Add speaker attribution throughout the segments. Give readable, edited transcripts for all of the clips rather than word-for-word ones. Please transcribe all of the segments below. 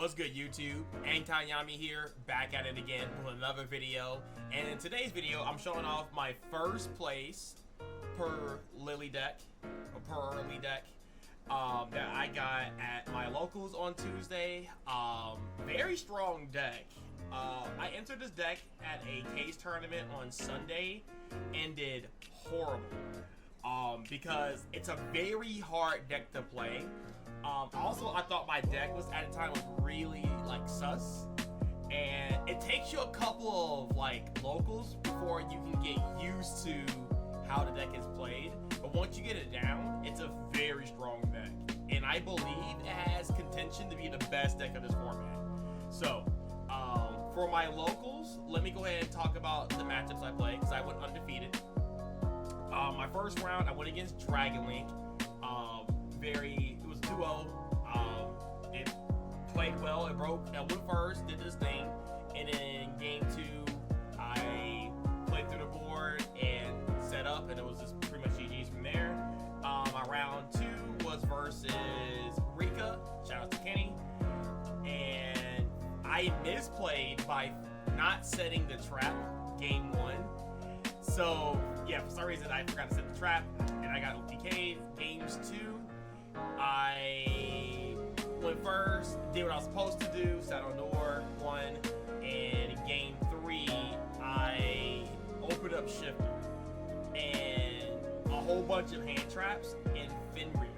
Speaker 1: What's good, YouTube? Angtayami here, back at it again with another video. And in today's video, I'm showing off my first place Purrely deck, that I got at my locals on Tuesday. Very strong deck. I entered this deck at a case tournament on Sunday and did horrible. Because it's a very hard deck to play. Also, I thought my deck was at the time was really like sus, and it takes you a couple of like locals before you can get used to how the deck is played. But once you get it down, it's a very strong deck, and I believe it has contention to be the best deck of this format. So, for my locals, let me go ahead and talk about the matchups I played because I went undefeated. My first round, I went against Dragon Link. It was 2-0. It played well. It broke. I went first, did this thing, and then game 2, I played through the board and set up, and it was just pretty much GG's from there. My round 2 was versus Rika. Shout out to Kenny. And I misplayed by not setting the trap game 1. So yeah, for some reason I forgot to set the trap, and I got OTK'd. Games 2, I went first, did what I was supposed to do, sat on door, won, and in game 3, I opened up Shifter, and a whole bunch of hand traps and Fenrir,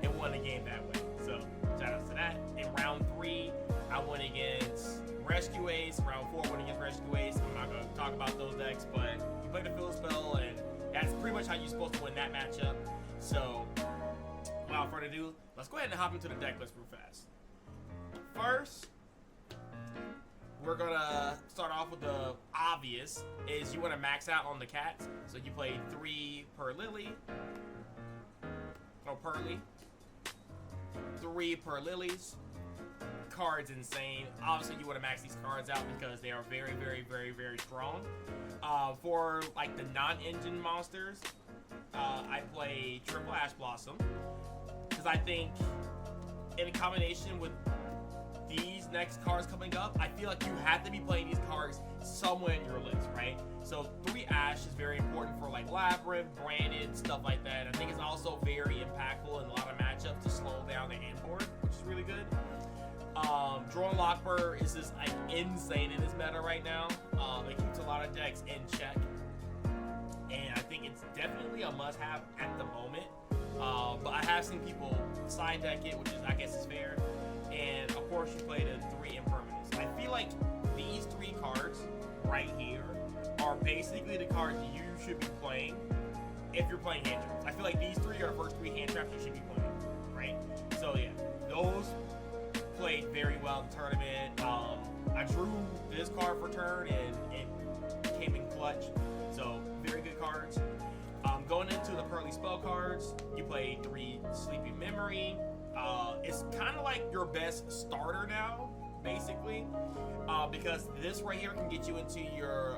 Speaker 1: and won the game that way. So shout out to that. In round 3, I went against Rescue Ace. Round 4, I went against Rescue Ace. I'm not going to talk about those decks, but you play the fill spell, and that's pretty much how you're supposed to win that matchup. So, without further ado, let's go ahead and hop into the deck list real fast. First, we're going to start off with the obvious, is you want to max out on the cats. So you play 3 Purrely, 3 Purrelys. Cards insane. Obviously you want to max these cards out because they are very, very, very, very strong. For like the non-engine monsters, I play Triple Ash Blossom because I think in combination with these next cards coming up, I feel like you have to be playing these cards somewhere in your list, right? So 3 Ash is very important for like Labyrinth, Branded, stuff like that. I think it's also very impactful in a lot of matchups to slow down the hand board, which is really good. Drone Lockbird is just like insane in this meta right now. It keeps a lot of decks in check, and I think it's definitely a must-have at the moment. But I have seen people side deck it, which is, I guess, is fair. And of course, you play the 3 Impermanents. I feel like these 3 cards right here are basically the cards you should be playing if you're playing hand traps. I feel like these 3 are the first 3 hand traps you should be playing, right? So yeah, those played very well in the tournament. I drew this card for turn and it came in clutch, so very good cards. Going into the Purrely spell cards, you play 3 Sleepy Memory. It's kind of like your best starter now, basically, because this right here can get you into your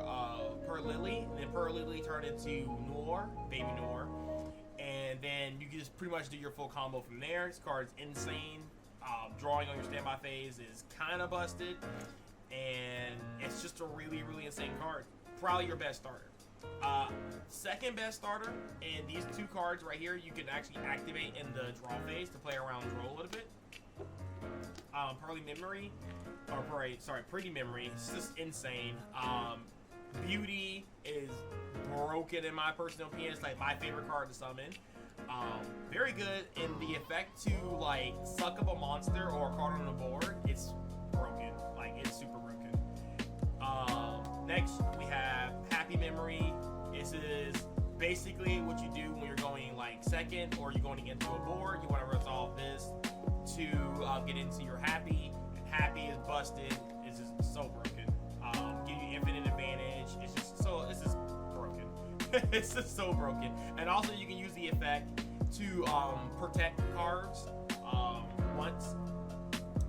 Speaker 1: Purrely, and then Purrely turn into Noir, Baby Noir, and then you can just pretty much do your full combo from there. This card's insane. Drawing on your standby phase is kind of busted, and it's just a really, really insane card. Probably your best starter. Second best starter, and these 2 cards right here you can actually activate in the draw phase to play around draw a little bit. Pretty Memory. It's just insane. Beauty is broken in my personal opinion. It's like my favorite card to summon. Very good in the effect to like suck up a monster or a card on the board. It's broken, like it's super broken. Next we have Happy Memory. This is basically what you do when you're going like second or you're going into a board. You want to resolve this to get into your Happy. Happy is busted. It's just so broken. Give you infinite advantage. It's just broken. It's just so broken. And also you can use the effect to protect cards once,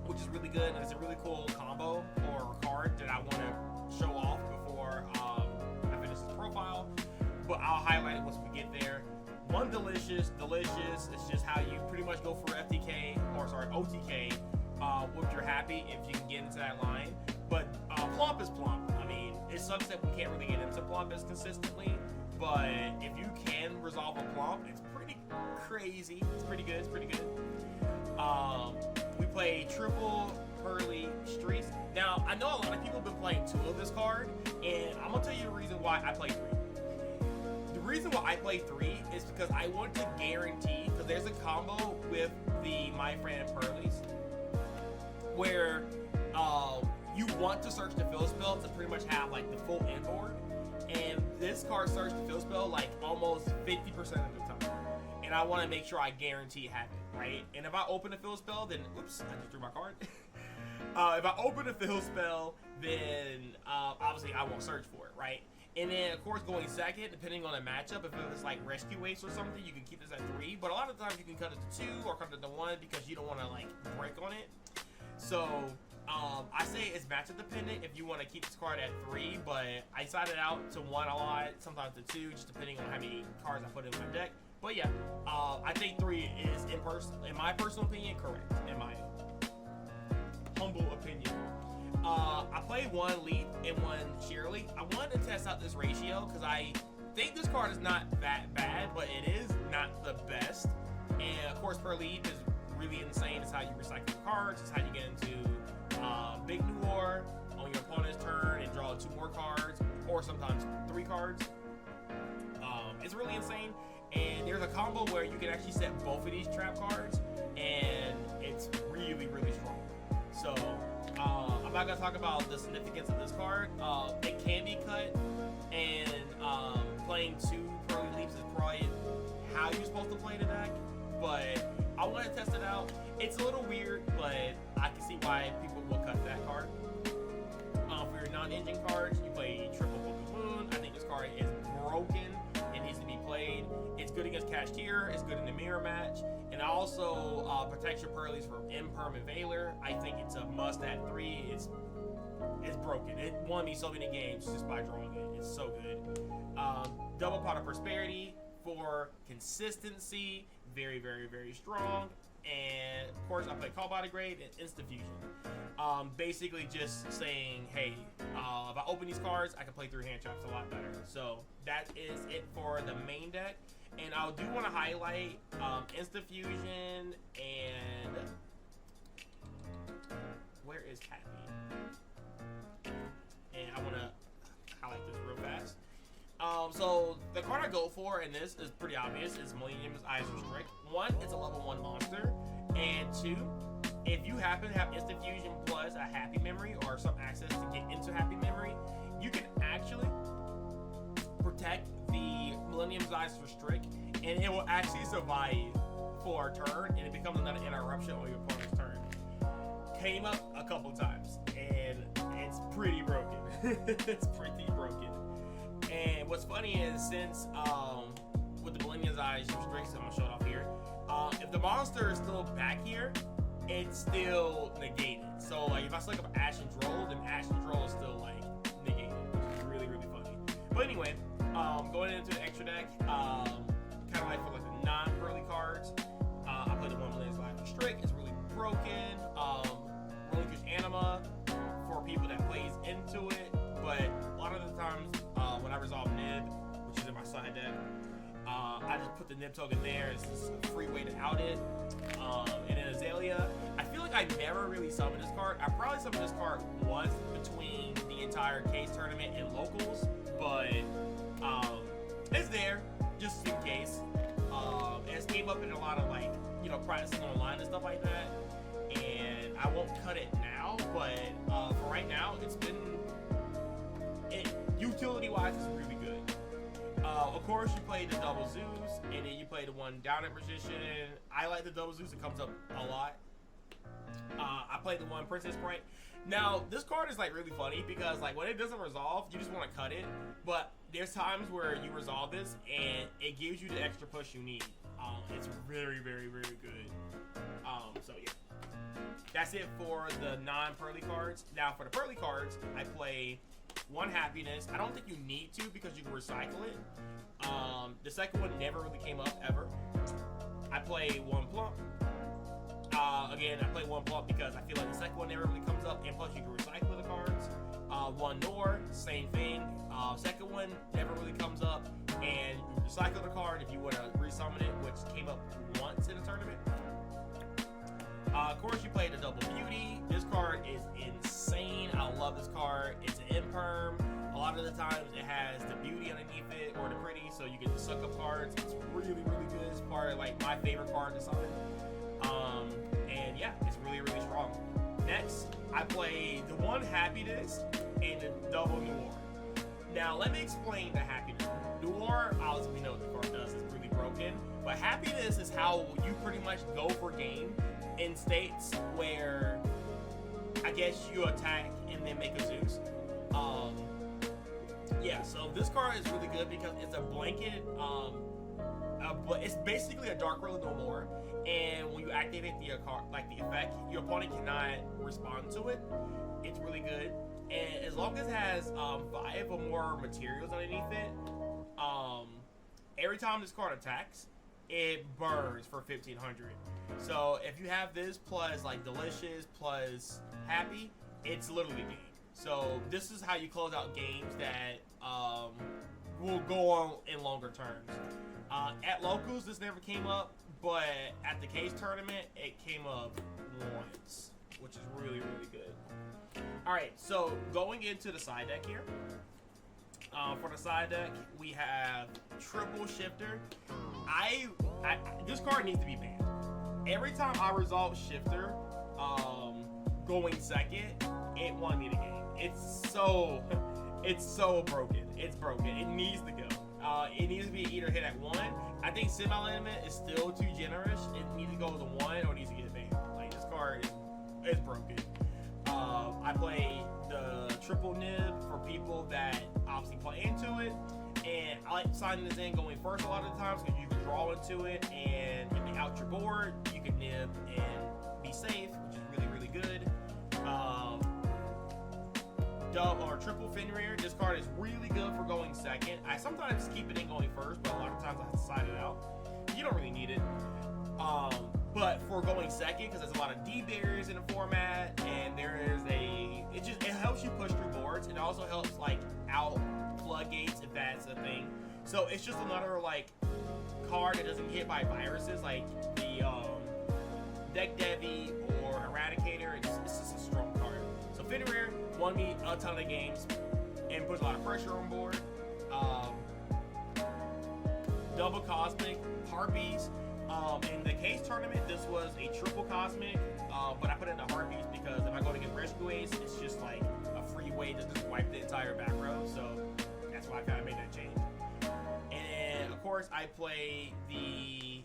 Speaker 1: which is really good, and it's a really cool combo or card that I want to show off before I finish this profile, but I'll highlight it once we get there. One Delicious is just how you pretty much go for FTK, or sorry, OTK Whoop, you're happy if you can get into that line. But Plump is Plump. I mean, it sucks that we can't really get into Plump as consistently. But if you can resolve a Plump, it's pretty crazy. It's pretty good. It's pretty good. We play triple Purrely Streets. Now, I know a lot of people have been playing 2 of this card, and I'm gonna tell you the reason why I play 3. The reason why I play 3 is because I want to guarantee, because there's a combo with the My Friend Purrely's, where you want to search the fill spell to pretty much have like the full inboard, and this card search the fill spell like almost 50% of the time, and I want to make sure I guarantee have it, right? And if I open a fill spell, then oops, I just threw my card. If I open a fill spell, then obviously I won't search for it, right? And then, of course, going second, depending on the matchup, if it's like Rescue Waste or something, you can keep this at 3. But a lot of times you can cut it to 2 or cut it to 1 because you don't want to like break on it. So I say it's matchup dependent if you want to keep this card at 3. But I side it out to 1 a lot, sometimes to 2, just depending on how many cards I put in my deck. But yeah, I think 3 is in my personal opinion, correct. In my humble opinion. I played 1 Leap and 1 Purrely. I wanted to test out this ratio because I think this card is not that bad, but it is not the best. And of course, per Leap is really insane. It's how you recycle cards. It's how you get into Big New War on your opponent's turn and draw 2 more cards, or sometimes 3 cards. It's really insane. And there's a combo where you can actually set both of these trap cards, and it's really, really strong. So I'm not gonna talk about the significance of this card. It can be cut, and playing 2 Purrely Leaps is probably how you're supposed to play the deck. But I want to test it out. It's a little weird, but I can see why people will cut that card. For your non-engine cards, you play triple Book of Moon. I think this card is broken. It needs to be played. It's good against Cashier. It's good in the mirror match. And also protects your Purrely's from Imperm and Veiler. I think it's a must at 3. It's broken. It won me so many games just by drawing it. It's so good. Double Pot of Prosperity for consistency. Very, very, very strong. And of course, I play Call by the Grave and Instant Fusion. Basically just saying, hey, if I open these cards, I can play through hand traps a lot better. So that is it for the main deck. And I do want to highlight Instant Fusion and where is Happy? And I want to highlight this real fast. So the card I go for in this is pretty obvious. It's Millennium's Eyes Restrict. 1, it's a level 1 monster. And 2, if you happen to have Instant Fusion plus a Happy Memory or some access to get into Happy Memory, you can actually protect the Millennium's Eyes Restrict, and it will actually survive for a turn, and it becomes another interruption on your opponent's turn. Came up a couple times, and it's pretty broken. It's pretty broken. And what's funny is since with the Millennium's Eyes Restricts, I'm gonna show it off here. If the monster is still back here, it's still negated. So like if I select up Ashen Droll, then Ashen Droll is still like negated, which is really, really funny. But anyway, going into the extra deck, kind of like for like the non-Purrely cards, I play the 1 Millennium's Eyes Restrict. It's really broken. Relinquish Anima for people that plays into it, but a lot of the times when I resolve Nib, which is in my side deck, I just put the Nib token there. It's just a free way to out it. And then Azalea, I feel like I never really summoned this card. I probably summoned this card once between the entire case tournament and locals, but it's there just in case. It's came up in a lot of like, you know, practicing online and stuff like that. And I won't cut it now, but for right now, it's been utility-wise, it's really good. Of course, you play the double Zeus, and then you play the 1 down at Magician. I like the double Zeus; it comes up a lot. I play the 1 Princess Sprite. Now, this card is like really funny because like when it doesn't resolve, you just want to cut it. But there's times where you resolve this, and it gives you the extra push you need. It's very, very, very good. So yeah. That's it for the non-Purrely cards. Now for the Purrely cards, I play 1 Happiness. I don't think you need to because you can recycle it. The second one never really came up ever. I play 1 Plump. Again, I play one block because I feel like the second one never really comes up, and plus you can recycle the cards. One Nor, same thing. Second one never really comes up, and you recycle the card if you want to resummon it, which came up once in a tournament. Of course, you play the Double Beauty. This card is insane. I love this card. It's an imperm. A lot of the times it has the beauty underneath it or the pretty, so you get to suck up cards. It's really, really good. It's part of like my favorite card to summon. And yeah, it's really, really strong. Next, I play the one Happiness and the Double Noir. Now, let me explain the Happiness. Noir, obviously we know what the card does. It's really broken. But Happiness is how you pretty much go for game in states where I guess you attack and then make a Zeus. Yeah, so this card is really good because it's a blanket, it's basically a Dark World no more, and when you activate the card, like the effect, your opponent cannot respond to it. It's really good, and as long as it has 5 or more materials underneath it, every time this card attacks, it burns for 1500. So if you have this plus like Delicious plus Happy, it's literally game. So this is how you close out games that will go on in longer terms. At locals, this never came up, but at the case tournament, it came up once, which is really, really good. All right, so going into the side deck here. For the side deck, we have Triple Shifter. This card needs to be banned. Every time I resolve Shifter, going second, it won me the game. It's so broken. It's broken. It needs to go. It needs to be either hit at 1. I think semi-limit is still too generous. It needs to go to 1 or it needs to get banned. Like, this card is broken. I play the Triple Nib for people that obviously play into it. And I like signing this in going first a lot of the times because you can draw into it, and if you out your board, you can nib and be safe, which is really, really good. Double or Triple Fenrir. This card is really good for going second. I sometimes keep it in going first, but a lot of times I have to side it out. You don't really need it. But for going second, because there's a lot of D barriers in the format, and there is it helps you push through boards. It also helps like out floodgates if that's a thing. So it's just another like card that doesn't get hit by viruses like the Deck Devi or Eradicator. It's just a strong card. So Fenrir won me a ton of games and put a lot of pressure on board. Double Cosmic, Harpies. In the case tournament, this was a triple Cosmic, but I put it in the Harpies because if I go to get Rescue Ace, it's just like a free way to just wipe the entire back row, so that's why I kind of made that change. And of course, I play the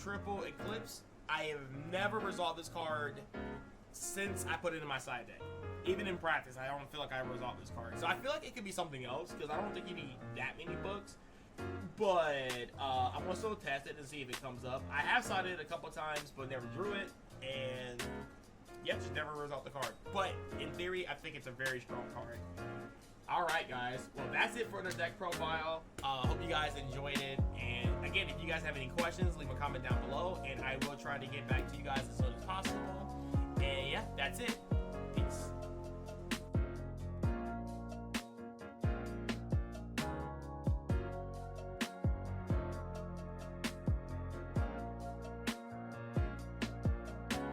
Speaker 1: Triple Eclipse. I have never resolved this card since I put it in my side deck. Even in practice, I don't feel like I resolved this card. So I feel like it could be something else because I don't think you need that many books. But I'm gonna still test it and see if it comes up. I have sided it a couple times, but never drew it, and yep, just never resolved the card. But in theory, I think it's a very strong card. All right, guys. Well, that's it for the deck profile. Hope you guys enjoyed it. And again, if you guys have any questions, leave a comment down below, and I will try to get back to you guys as soon as possible. And yeah, that's it. Peace.